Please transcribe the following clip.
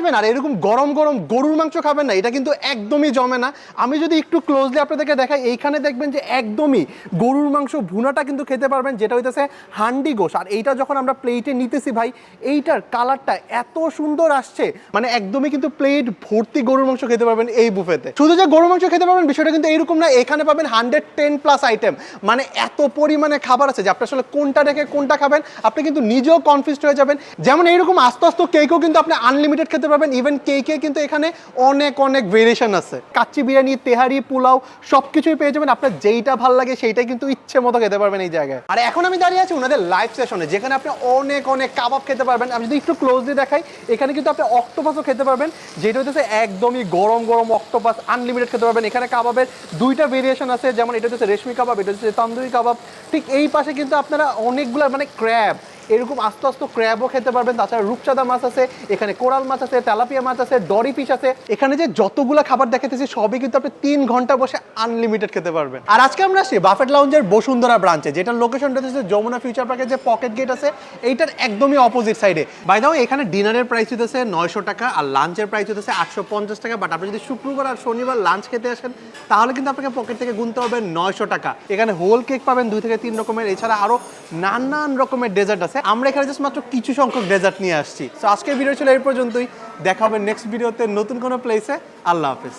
আসবেন আর এরকম গরম গরম গরুর মাংস খাবেন না, এটা কিন্তু একদমই জমে না। আমি যদি একটু ক্লোজলি আপনাদেরকে দেখাই, এইখানে দেখবেন যে একদমই গরুর মাংস ভুনাটা কিন্তু খেতে পারবেন, যেটা হইতেছে হান্ডি গোশ। আর এইটা যখন আমরা প্লেটে নিতেছি ভাই, এইটার কালারটা এত সুন্দর আসছে, মানে একদমই কিন্তু প্লেট ভর্তি গরুর মাংস খেতে পারবেন এই বুফেতে। শুধু যে গরুর মাংস খেতে পারবেন বিষয়টা কিন্তু এইরকম না, এখানে পাবেন 110+ আইটেম, মানে এত পরিমাণে খাবার আছে যে আপনি আসলে কোনটা রেখে কোনটা খাবেন আপনি কিন্তু নিজেও কনফিউজড হয়ে যাবেন। যেমন এইরকম আস্তে আস্তে কেকও কিন্তু আপনি আনলিমিটেড খেতে পারবেন। ইভেন কেকে কিন্তু এখানে অনেক অনেক ভেরিয়েশন আছে, কাচ্চি বিরিয়ানি, তেহারি, পোলাও সবকিছুই পেয়ে যাবেন। আপনার যেইটা ভালো লাগে সেইটাই কিন্তু ইচ্ছে মতো খেতে পারবেন এই জায়গায়। আর এখন আমি দাঁড়িয়ে আছি ওনাদের লাইভ সেশনে, যেখানে আপনি অনেক অনেক কাবাব খেতে পারবেন। আমি যদি একটু ক্লোজলি দেখাই, এখানে কিন্তু আপনি অক্টোপাসও খেতে পারবেন, যেটা হচ্ছে একদমই গরম গরম অক্টোপাস আনলিমিটেড খেতে পারবেন। এখানে কাবাবের দুইটা ভেরিয়েশন আছে, যেমন এটা হচ্ছে রেশমি কাবাব, এটা হচ্ছে তান্দুরি কাবাব। ঠিক এই পাশে কিন্তু আপনারা অনেকগুলো মানে ক্র্যাব, এরকম আস্তে আস্তে ক্র্যাবও খেতে পারবেন। তাছাড়া রূপচাঁদা মাছ আছে, এখানে কোরাল মাছ আছে, তেলাপিয়া মাছ আছে, ডরি ফিশ আছে। এখানে যে যতগুলো খাবার দেখাতেছি সবই কিন্তু আপনি 3 ঘন্টা বসে আনলিমিটেড খেতে পারবেন। আর আজকে আমরা আসছি বাফেট লাউঞ্জের বসুন্ধরা ব্রাঞ্চে, যেটার লোকেশনটা হচ্ছে যমুনা ফিউচার পার্কের যে পকেট গেট আছে এইটার একদমই অপোজিট সাইডে। বাই দ্য ওয়ে, এখানে ডিনারের প্রাইস হচ্ছে 900 টাকা আর লাঞ্চের প্রাইস হচ্ছে 850 টাকা। বাট আপনি যদি শুক্রবার আর শনিবার লাঞ্চ খেতে আসেন তাহলে কিন্তু আপনাকে পকেট থেকে গুনতে হবে 900 টাকা। এখানে হোল কেক পাবেন 2 থেকে 3 রকমের, এছাড়া আরো নানান রকমের ডেজার্ট আছে। আমরা এখানে জাস্ট মাত্র কিছু সংখ্যক ডেজার্ট নিয়ে আসছি। তো আজকের ভিডিও ছিল এই পর্যন্তই, দেখা হবে নেক্সট ভিডিওতে নতুন কোনো প্লেসে। আল্লাহ হাফেজ।